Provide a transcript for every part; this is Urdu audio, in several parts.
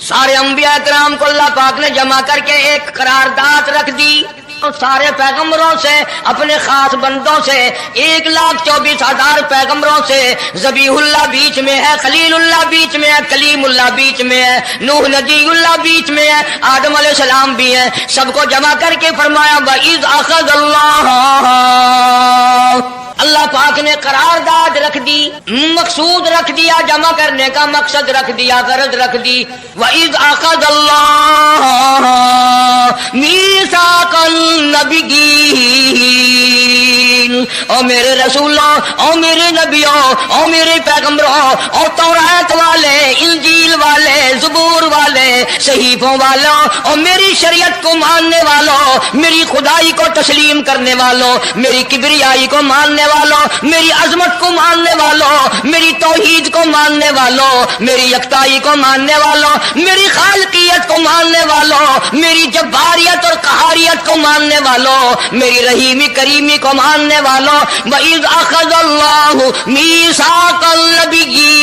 سارے انبیاء کرام کو اللہ پاک نے جمع کر کے ایک قرارداد رکھ دی، اور سارے پیغمبروں سے، اپنے خاص بندوں سے، 1,24,000 پیغمبروں سے، ذبیح اللہ بیچ میں ہے، خلیل اللہ بیچ میں ہے، کلیم اللہ بیچ میں ہے، نوح نجی اللہ بیچ میں ہے، آدم علیہ السلام بھی ہے، سب کو جمع کر کے فرمایا وَإِذْ أَخَذَ اللَّهُ، اللہ پاک نے قرارداد رکھ دی، مقصود رکھ دیا، جمع کرنے کا مقصد رکھ دیا، غرض رکھ دی، وَإِذْ أَخَذَ اللَّهُ مِيثَاقَ النَّبِيِّينَ، او میرے رسولوں، او میرے نبیوں، او میرے پیغمبروں، اور تورات والے، انجیل والے، زبور والے، صحیفوں والوں، اور میری شریعت کو ماننے والوں، میری خدائی کو تسلیم کرنے والوں، میری کبریائی کو ماننے والوں، میری عظمت کو ماننے والوں، میری توحید کو ماننے والوں، میری یکتائی کو ماننے والوں، میری خالقیت کو ماننے والوں، میری جباریت اور قہاریت کو ماننے والوں، میری رحیمی کریمی کو ماننے والوں، وَإِذْ أَخَذَ اللَّهُ مِيثَاقَ النَّبِيِّينَ،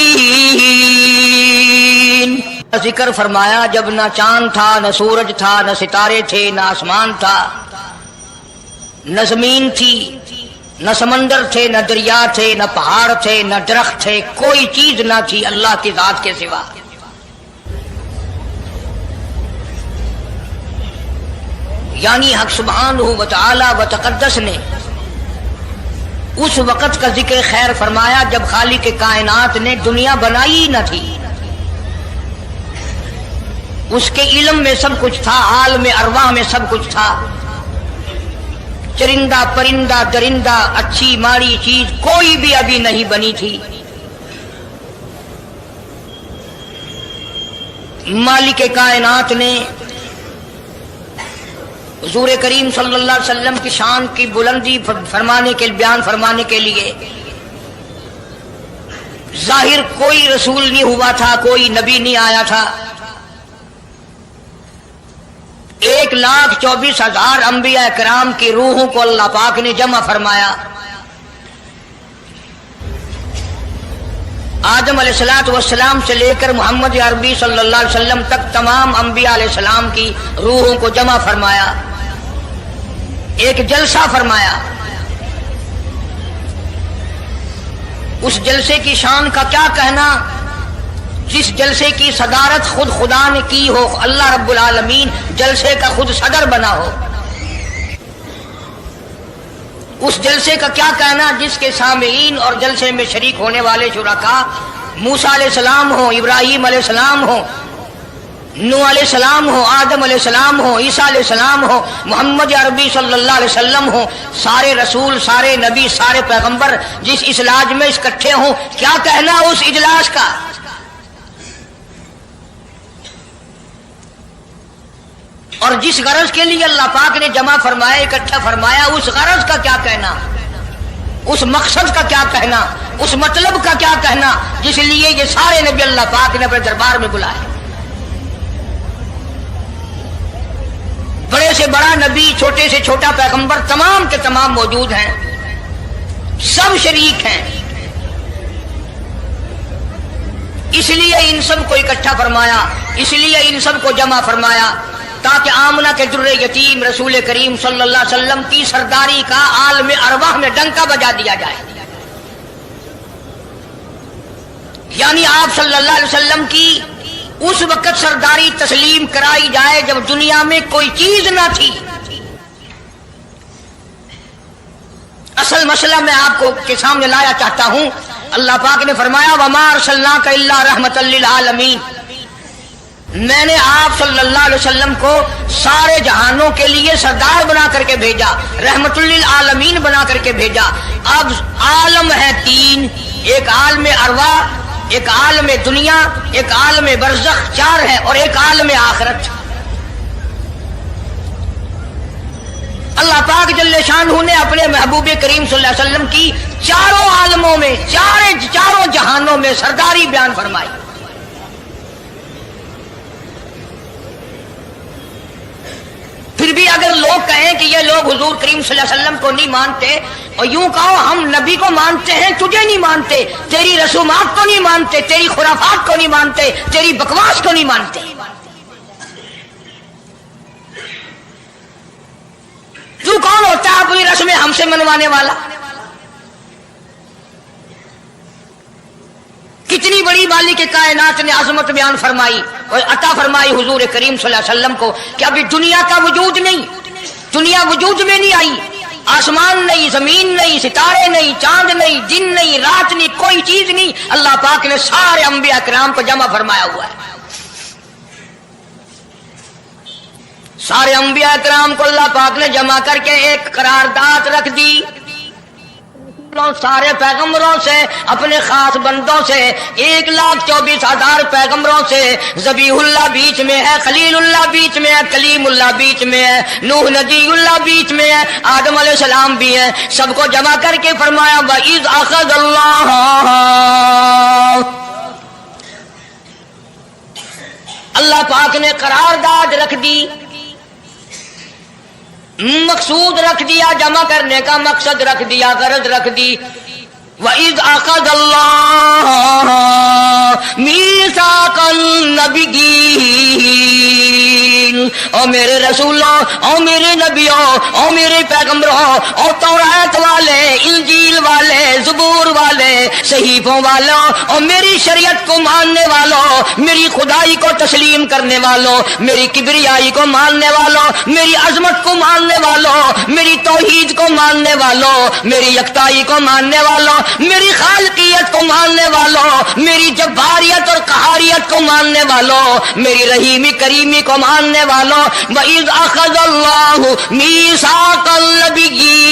ذکر فرمایا جب نہ چاند تھا، نہ سورج تھا، نہ ستارے تھے، نہ آسمان تھا، نہ زمین تھی، نہ سمندر تھے، نہ دریا تھے، نہ پہاڑ تھے، نہ درخت تھے، کوئی چیز نہ تھی اللہ کی ذات کے سوا۔ یعنی حق سبحانہ و تعالی و تقدس نے اس وقت کا ذکر خیر فرمایا جب خالق کائنات نے دنیا بنائی نہ تھی، اس کے علم میں سب کچھ تھا، عالم ارواح میں سب کچھ تھا، چرندہ پرندہ درندہ، اچھی ماڑی چیز کوئی بھی ابھی نہیں بنی تھی۔ مالک کائنات نے حضور کریم صلی اللہ علیہ وسلم کی شان کی بلندی فرمانے کے بیان فرمانے کے لیے ظاہر کوئی رسول نہیں ہوا تھا، کوئی نبی نہیں آیا تھا، 1,24,000 انبیاء کرام کی روحوں کو اللہ پاک نے جمع فرمایا۔ آدم علیہ السلام سے لے کر محمد عربی صلی اللہ علیہ وسلم تک تمام انبیاء علیہ السلام کی روحوں کو جمع فرمایا، ایک جلسہ فرمایا۔ اس جلسے کی شان کا کیا کہنا، جس جلسے کی صدارت خود خدا نے کی ہو، اللہ رب العالمین جلسے کا خود صدر بنا ہو۔ اس جلسے کا کیا کہنا جس کے سامعین اور جلسے میں شریک ہونے والے شرکاء موسیٰ علیہ السلام ہو، ابراہیم علیہ السلام ہو، نوح علیہ السلام ہو، آدم علیہ السلام ہو، عیسیٰ علیہ السلام ہو، محمد عربی صلی اللہ علیہ وسلم ہو، سارے رسول، سارے نبی، سارے پیغمبر جس اجلاس میں اکٹھے ہوں، کیا کہنا اس اجلاس کا؟ اور جس غرض کے لیے اللہ پاک نے جمع فرمایا، اکٹھا فرمایا، اس غرض کا کیا کہنا، اس مقصد کا کیا کہنا، اس مطلب کا کیا کہنا جس لیے یہ سارے نبی اللہ پاک نے اپنے دربار میں بلائے۔ بڑے سے بڑا نبی، چھوٹے سے چھوٹا پیغمبر، تمام کے تمام موجود ہیں، سب شریک ہیں، اس لیے ان سب کو اکٹھا فرمایا، اس لیے ان سب کو جمع فرمایا تاکہ آمنہ کے در یتیم رسول کریم صلی اللہ علیہ وسلم کی سرداری کا عالم ارواح میں ڈنکا بجا دیا جائے۔ یعنی آپ صلی اللہ علیہ وسلم کی اس وقت سرداری تسلیم کرائی جائے جب دنیا میں کوئی چیز نہ تھی۔ اصل مسئلہ میں آپ کو کے سامنے لایا چاہتا ہوں، اللہ پاک نے فرمایا وَمَا أَرْسَلْنَاكَ إِلَّا رَحْمَةً لِّلْعَالَمِينَ، میں نے آپ صلی اللہ علیہ وسلم کو سارے جہانوں کے لیے سردار بنا کر کے بھیجا، رحمت للعالمین بنا کر کے بھیجا۔ اب عالم ہے تین، ایک عالم ارواح، ایک عالم دنیا، ایک عالم برزخ، چار ہے، اور ایک عالم آخرت۔ اللہ پاک جل شانہ نے اپنے محبوب کریم صلی اللہ علیہ وسلم کی چاروں عالموں میں، چاروں جہانوں میں سرداری بیان فرمائی۔ پھر بھی اگر لوگ وہ کہیں کہ یہ لوگ حضور کریم صلی اللہ علیہ وسلم کو نہیں مانتے، اور یوں کہو ہم نبی کو مانتے ہیں تجھے نہیں مانتے، تیری رسومات کو نہیں مانتے، تیری خرافات کو نہیں مانتے، تیری بکواس کو نہیں مانتے. تو کون ہوتا ہے اپنی رسمیں ہم سے منوانے والا؟ کتنی بڑی مالک کائنات نے عظمت بیان فرمائی اور عطا فرمائی حضور کریم صلی اللہ علیہ وسلم کو کہ ابھی دنیا کا وجود نہیں، دنیا وجود میں نہیں آئی، آسمان نہیں، زمین نہیں، ستارے نہیں، چاند نہیں، دن نہیں، رات نہیں، کوئی چیز نہیں. اللہ پاک نے سارے انبیاء کرام کو جمع فرمایا ہوا ہے. سارے انبیاء کرام کو اللہ پاک نے جمع کر کے ایک قرارداد رکھ دی. سارے پیغمبروں سے، اپنے خاص بندوں سے، 1,24,000 پیغمبروں سے، ذبیح اللہ بیچ میں ہے، خلیل اللہ بیچ میں ہے، کلیم اللہ بیچ میں ہے، نوح نبی اللہ بیچ میں ہے، آدم علیہ السلام بھی ہے. سب کو جمع کر کے فرمایا وَإِذْ أَخَذَ اللَّهُ، اللہ پاک نے قرارداد رکھ دی، مقصود رکھ دیا، جمع کرنے کا مقصد رکھ دیا، غرض رکھ دی. وَإِذْ أَخَذَ اللَّهُ مِيثَاقَ النَّبِيِّينَ، او میرے رسولوں، او میرے نبیوں، او میرے پیغمبروں، او تورات والے، انجیل والے، زبور والے، صحیفوں والوں، اور میری شریعت کو ماننے والوں، میری خدائی کو تسلیم کرنے والوں، میری کبریائی کو ماننے والوں، میری عظمت کو ماننے والوں، میری توحید کو ماننے والوں، میری یکتائی کو ماننے والوں، میری خالقیت کو ماننے والوں، میری جباریت اور قہاریت کو ماننے والوں، میری رحیمی کریمی کو ماننے والوں. وَإِذْ أَخَذَ اللَّهُ مِيثَاقَ النَّبِيِّينَ،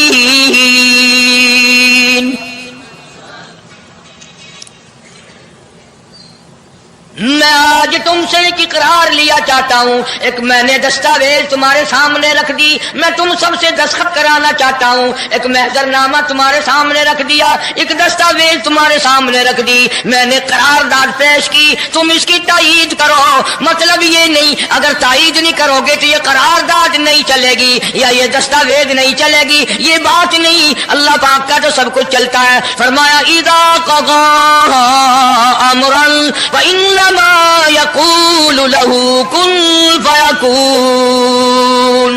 میں آج تم سے ایک اقرار لیا چاہتا ہوں، ایک میں نے دستاویز تمہارے سامنے رکھ دی، میں تم سب سے دستخط کرانا چاہتا ہوں، ایک محضر نامہ تمہارے سامنے رکھ دیا، ایک دستاویز تمہارے سامنے رکھ دی، میں نے قرارداد پیش کی، تم اس کی تائید کرو. مطلب یہ نہیں اگر تائید نہیں کرو گے تو یہ قرارداد نہیں چلے گی یا یہ دستاویز نہیں چلے گی، یہ بات نہیں. اللہ پاک کا تو سب کچھ چلتا ہے. فرمایا اذا قضى امرا فإنما يقول له كن فيكون.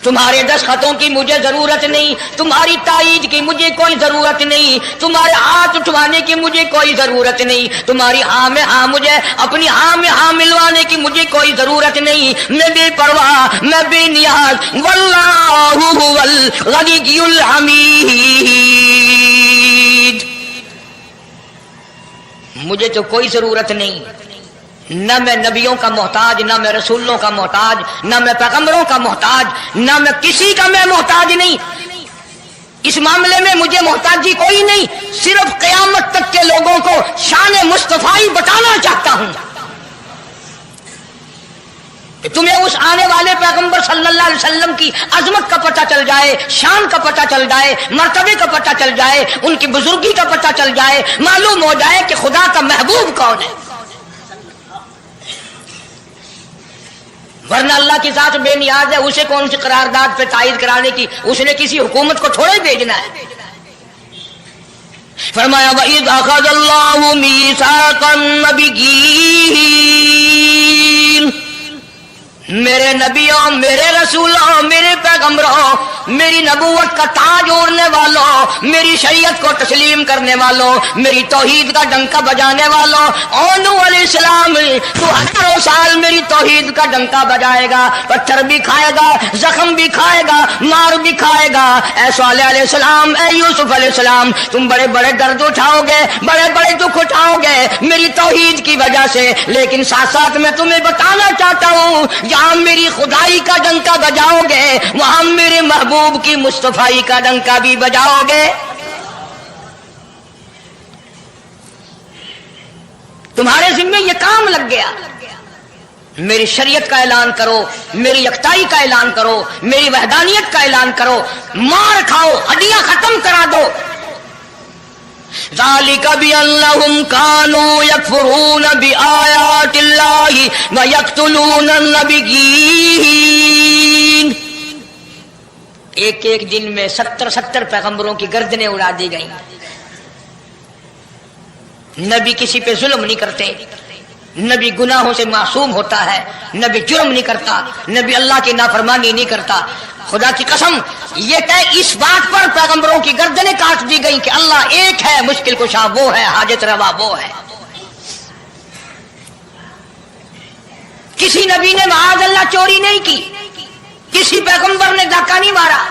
تمہارے دستخطوں کی مجھے ضرورت نہیں، تمہاری تائید کی مجھے کوئی ضرورت نہیں، تمہارے ہاتھ اٹھوانے کی مجھے کوئی ضرورت نہیں، تمہاری ہاں میں ہاں مجھے اپنی ہاں میں ہاں ملوانے کی مجھے کوئی ضرورت نہیں. میں بے پرواہ، میں بے نیاز. واللہ هو الغنی الحمید، مجھے تو کوئی ضرورت نہیں، نہ میں نبیوں کا محتاج، نہ میں رسولوں کا محتاج، نہ میں پیغمبروں کا محتاج، نہ میں کسی کا میں محتاج نہیں. اس معاملے میں مجھے محتاجی کوئی نہیں. صرف قیامت تک کے لوگوں کو شان مصطفی بتانا چاہتا ہوں کہ تمہیں اس آنے والے پیغمبر صلی اللہ علیہ وسلم کی عظمت کا پتہ چل جائے، شان کا پتہ چل جائے، مرتبے کا پتہ چل جائے، ان کی بزرگی کا پتہ چل جائے، معلوم ہو جائے کہ خدا کا محبوب کون ہے. ورنہ اللہ کی ذات بے نیاز ہے، اسے کون سی قرارداد پہ تائید کرانے کی، اس نے کسی حکومت کو تھوڑا ہی بھیجنا ہے. فرمایا وَإِذْ أَخَذَ اللَّهُ مِيثَاقَ النَّبِيِّينَ، میرے نبیوں، میرے رسولوں، میرے پیغمبروں، میری نبوت کا تاج اوڑھنے والوں، میری شریعت کو تسلیم کرنے والوں، میری توحید کا ڈنکا بجانے والوں، اور نوح علیہ السلام تو ہزاروں سال میری توحید کا ڈنکا بجائے گا، پتھر بھی کھائے گا، زخم بھی کھائے گا، مار بھی کھائے گا. اے صالح علیہ السلام، اے یوسف علیہ السلام، تم بڑے بڑے درد اٹھاؤ گے، بڑے بڑے دکھ اٹھاؤ گے میری توحید کی وجہ سے، لیکن ساتھ ساتھ میں تمہیں بتانا چاہتا ہوں جہاں میری خدائی کا ڈنکا بجاؤ گے وہاں میرے محبوب کی مصطفی کا ڈنکا بھی بجاؤ گے. تمہارے ذمہ یہ کام لگ گیا. میری شریعت کا اعلان کرو، میری یکتائی کا اعلان کرو، میری وحدانیت کا اعلان کرو، مار کھاؤ، ہڈیاں ختم کرا دو. ذالک بأنہم کانوا یکفرون بآیات اللہ ویقتلون النبیین. ایک ایک دن میں 70 پیغمبروں کی گردنیں اڑا دی گئیں. نبی کسی پہ ظلم نہیں کرتے، نبی گناہوں سے معصوم ہوتا ہے، نبی جرم نہیں کرتا، نبی اللہ کی نافرمانی نہیں کرتا. خدا کی قسم یہ طے اس بات پر پیغمبروں کی گردنیں کاٹ دی گئیں کہ اللہ ایک ہے، مشکل کشا وہ ہے، حاجت روا وہ ہے. کسی نبی نے معاذ اللہ چوری نہیں کی، کسی پیغمبر نے ڈاکہ نہیں مارا.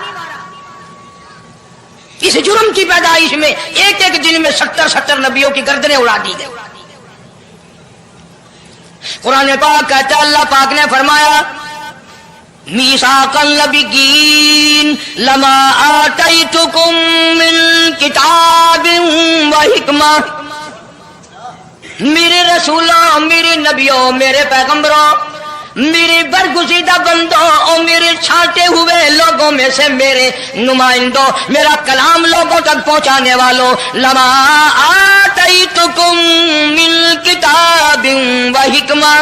اس جرم کی پیدائش میں ایک ایک دن میں 70 نبیوں کی گردنیں اڑا دی گئی. قرآن پاک کہتا ہے اللہ پاک نے فرمایا میثاق النبیین لما آتیتکم من کتاب و حکمہ. میرے رسولوں، میرے نبیوں، میرے پیغمبروں، میرے برگزیدہ بندوں اور میرے چھانٹے ہوئے لوگوں میں سے میرے نمائندوں، میرا کلام لوگوں تک پہنچانے والوں، لما آتیتکم من کتاب و حکمہ،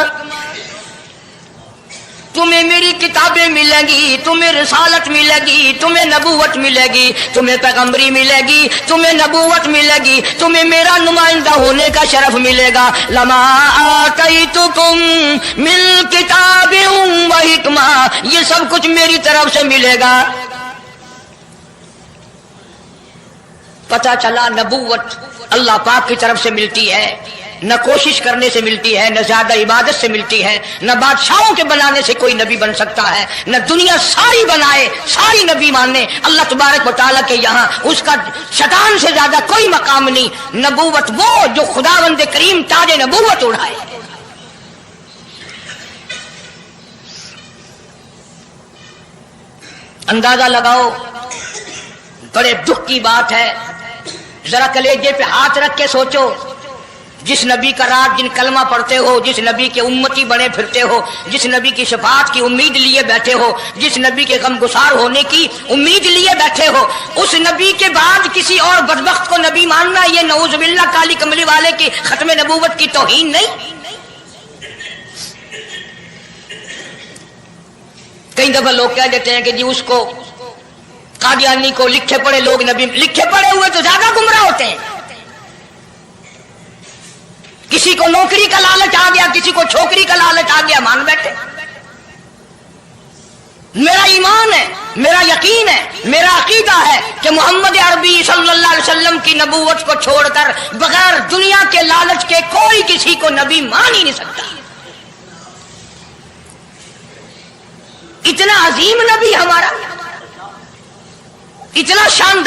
تمہیں میری کتابیں ملیں گی، تمہیں رسالت ملے گی، تمہیں نبوت ملے گی، تمہیں پیغمبری ملے گی، تمہیں نبوت ملے گی، تمہیں میرا نمائندہ ہونے کا شرف ملے گا. لما آتیتکم من کتاب و حکمہ، یہ سب کچھ میری طرف سے ملے گا. پتہ چلا نبوت اللہ پاک کی طرف سے ملتی ہے، نہ کوشش کرنے سے ملتی ہے، نہ زیادہ عبادت سے ملتی ہے، نہ بادشاہوں کے بنانے سے کوئی نبی بن سکتا ہے، نہ دنیا ساری بنائے ساری نبی مانے اللہ تبارک و تعالیٰ کے یہاں اس کا شیطان سے زیادہ کوئی مقام نہیں. نبوت وہ جو خداوند کریم تاج نبوت اڑائے. اندازہ لگاؤ، بڑے دکھ کی بات ہے. ذرا کلیجے پہ ہاتھ رکھ کے سوچو، جس نبی کا رات دن کلمہ پڑھتے ہو، جس نبی کے امتی بنے پھرتے ہو، جس نبی کی شفاعت کی امید لیے بیٹھے ہو، جس نبی کے غم گسار ہونے کی امید لیے بیٹھے ہو، اس نبی کے بعد کسی اور بدبخت کو نبی ماننا یہ نعوذ باللہ کالی کملی والے کی ختم نبوت کی توہین نہیں؟ کئی دفعہ لوگ کہہ دیتے ہیں کہ جی اس کو قادیانی کو لکھے پڑھے لوگ نبی، لکھے پڑھے ہوئے تو زیادہ گمراہ ہوتے ہیں. کسی کو نوکری کا لالچ آ گیا، کسی کو چھوکری کا لالچ آ گیا، مان بیٹھے. میرا ایمان ہے، میرا یقین ہے، میرا عقیدہ ہے کہ محمد عربی صلی اللہ علیہ وسلم کی نبوت کو چھوڑ کر بغیر دنیا کے لالچ کے کوئی کسی کو نبی مان ہی نہیں سکتا. اتنا عظیم نبی ہمارا، اتنا شان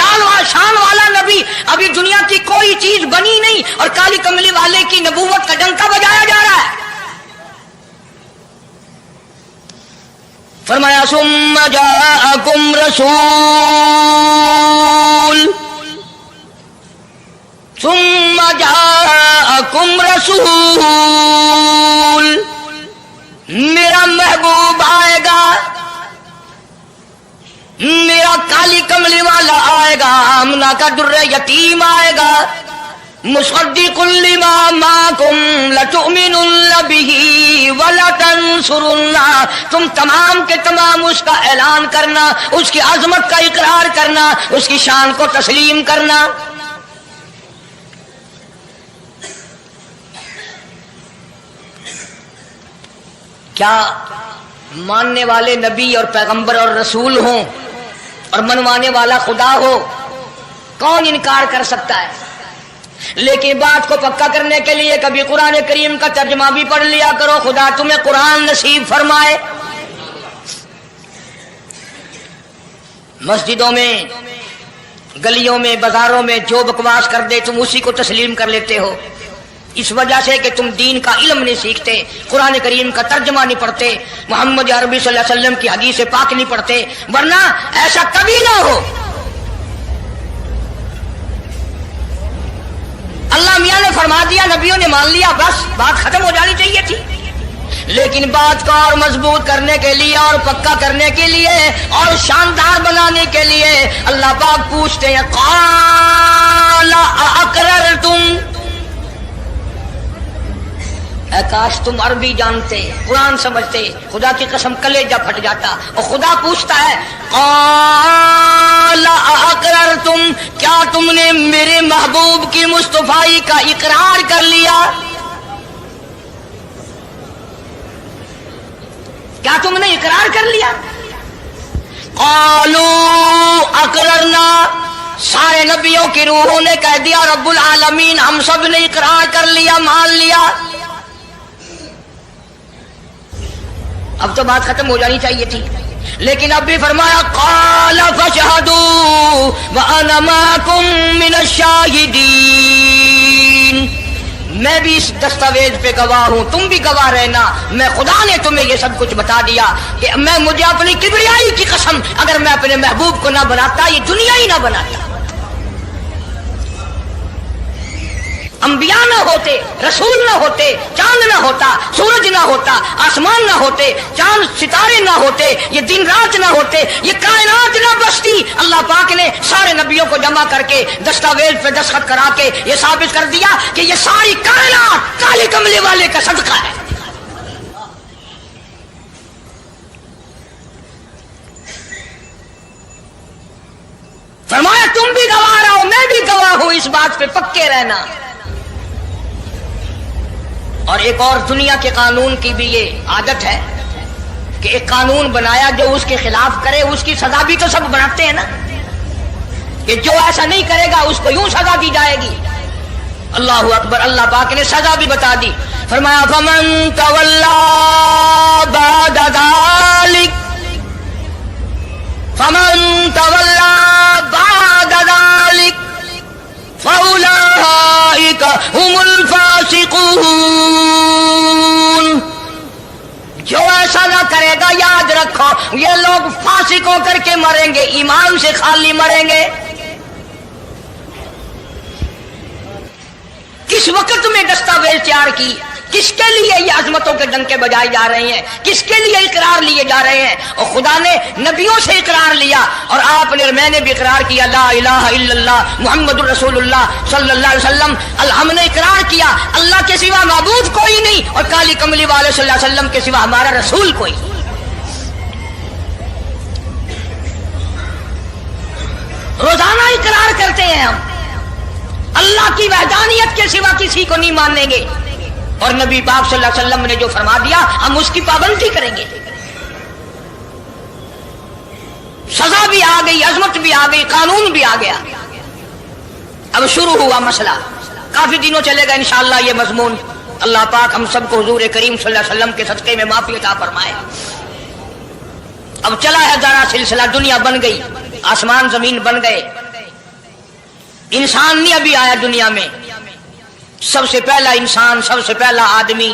والا نبی، ابھی دنیا کی کوئی چیز بنی نہیں اور کالی کملی والے کی نبوت کا ڈنکا بجایا جا رہا ہے. فرمایا ثم جاءکم رسول، ثم جاءکم رسول، میرا محبوب آئے گا، میرا کالی کملی والا آئے گا، آمنہ کا در یتیم آئے گا. مصدق لما معکم لتؤمنن بہ ولتنصرنہ، تم تمام کے تمام اس کا اعلان کرنا، اس کی عظمت کا اقرار کرنا، اس کی شان کو تسلیم کرنا. کیا ماننے والے نبی اور پیغمبر اور رسول ہوں اور منوانے والا خدا ہو، کون انکار کر سکتا ہے؟ لیکن بات کو پکا کرنے کے لیے کبھی قرآن کریم کا ترجمہ بھی پڑھ لیا کرو. خدا تمہیں قرآن نصیب فرمائے. مسجدوں میں، گلیوں میں، بازاروں میں جو بکواس کر دے تم اسی کو تسلیم کر لیتے ہو، اس وجہ سے کہ تم دین کا علم نہیں سیکھتے، قرآن کریم کا ترجمہ نہیں پڑھتے، محمد عربی صلی اللہ علیہ وسلم کی حدیث پاک نہیں پڑھتے. ورنہ ایسا کبھی نہ ہو. اللہ میاں نے فرما دیا، نبیوں نے مان لیا، بس بات ختم ہو جانی چاہیے تھی. لیکن بات کو اور مضبوط کرنے کے لیے اور پکا کرنے کے لیے اور شاندار بنانے کے لیے اللہ پاک پوچھتے ہیں قال اقررتم، اے کاش تم عربی جانتے، قرآن سمجھتے، خدا کی قسم کلیجہ پھٹ جاتا۔ اور خدا پوچھتا ہے قال اقررتم، کیا تم نے میرے محبوب کی مصطفائی کا اقرار کر لیا؟ کیا تم نے اقرار کر لیا؟ قالوا اقررنا، سارے نبیوں کی روحوں نے کہہ دیا رب العالمین ہم سب نے اقرار کر لیا، مان لیا۔ اب تو بات ختم ہو جانی چاہیے تھی، لیکن اب بھی فرمایا قال فاشهدوا وانا معكم من الشاهدين، میں بھی اس دستاویز پہ گواہ ہوں، تم بھی گواہ رہنا، میں خدا نے تمہیں یہ سب کچھ بتا دیا کہ مجھے اپنی کبریائی کی قسم اگر میں اپنے محبوب کو نہ بناتا یہ دنیا ہی نہ بناتا، انبیاء نہ ہوتے، رسول نہ ہوتے، چاند نہ ہوتا، سورج نہ ہوتا، آسمان نہ ہوتے، چاند ستارے نہ ہوتے، یہ دن رات نہ ہوتے، یہ کائنات نہ بستی۔ اللہ پاک نے سارے نبیوں کو جمع کر کے دستاویز پہ دستخط کرا کے یہ ثابت کر دیا کہ یہ ساری کائنات کالے کملے والے کا صدقہ ہے۔ فرمایا تم بھی گواہ رہو، میں بھی گواہ ہوں، اس بات پہ پکے رہنا۔ اور ایک اور دنیا کے قانون کی بھی یہ عادت ہے کہ ایک قانون بنایا جو اس کے خلاف کرے اس کی سزا بھی تو سب بناتے ہیں نا، کہ جو ایسا نہیں کرے گا اس کو یوں سزا دی جائے گی۔ اللہ اکبر، اللہ پاک نے سزا بھی بتا دی، فرمایا فمن تولا بعد ذلک، فمن تولا بعد ذلک فأولئک هم الفاسقون، جو ایسا نہ کرے گا یاد رکھو یہ لوگ فاسق ہو کر کے مریں گے، ایمان سے خالی مریں گے۔ کس وقت میں دستاویز تیار کی، کس کے لیے یہ عظمتوں کے ڈنکے بجائے جا رہے ہیں، کس کے لیے اقرار لیے جا رہے ہیں؟ اور خدا نے نبیوں سے اقرار لیا اور آپ نے، میں نے بھی اقرار کیا لا الہ الا اللہ محمد الرسول اللہ صلی اللہ علیہ وسلم، ہم نے اقرار کیا اللہ کے سوا معبود کوئی نہیں اور کالی کملی والے صلی اللہ علیہ وسلم کے سوا ہمارا رسول کوئی۔ روزانہ اقرار کرتے ہیں ہم اللہ کی وحدانیت کے سوا کسی کو نہیں مانیں گے، اور نبی پاک صلی اللہ علیہ وسلم نے جو فرما دیا ہم اس کی پابندی کریں گے۔ سزا بھی آ گئی، عظمت بھی آ گئی، قانون بھی آ گیا۔ اب شروع ہوا مسئلہ، کافی دنوں چلے گا انشاءاللہ یہ مضمون۔ اللہ پاک ہم سب کو حضور کریم صلی اللہ علیہ وسلم کے صدقے میں معافی عطا فرمائے۔ اب چلا ہے ذرا سلسلہ، دنیا بن گئی، آسمان زمین بن گئے، انسان نہیں ابھی آیا دنیا میں۔ سب سے پہلا انسان، سب سے پہلا آدمی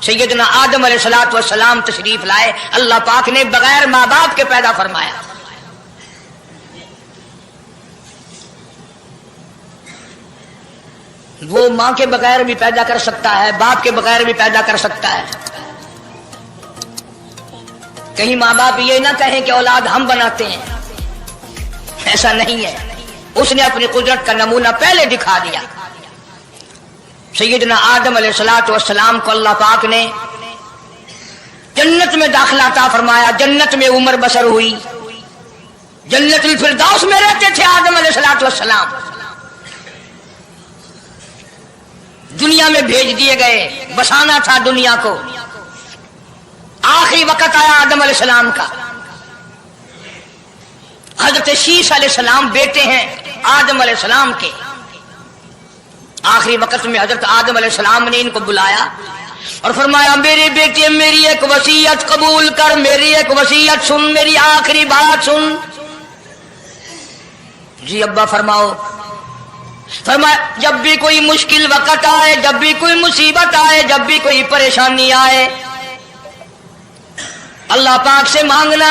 سیدنا آدم علیہ الصلوۃ والسلام تشریف لائے، اللہ پاک نے بغیر ماں باپ کے پیدا فرمایا۔ وہ ماں کے بغیر بھی پیدا کر سکتا ہے، باپ کے بغیر بھی پیدا کر سکتا ہے۔ کہیں ماں باپ یہ نہ کہیں کہ اولاد ہم بناتے ہیں، ایسا نہیں ہے، اس نے اپنی قدرت کا نمونہ پہلے دکھا دیا۔ سیدنا آدم علیہ الصلوۃ والسلام کو اللہ پاک نے جنت میں داخلہ عطا فرمایا، جنت میں عمر بسر ہوئی، جنت الفردوس میں رہتے تھے آدم علیہ الصلوۃ والسلام۔ دنیا میں بھیج دیے گئے، بسانا تھا دنیا کو۔ آخری وقت آیا آدم علیہ السلام کا۔ حضرت شیش علیہ السلام بیٹے ہیں آدم علیہ السلام کے۔ آخری وقت میں حضرت آدم علیہ السلام نے ان کو بلایا اور فرمایا میرے بیٹے میری ایک وصیت قبول کر، میری ایک وصیت سن، میری آخری بات سن۔ جی ابا فرماؤ۔ فرمایا جب بھی کوئی مشکل وقت آئے، جب بھی کوئی مصیبت آئے، جب بھی کوئی پریشانی آئے، اللہ پاک سے مانگنا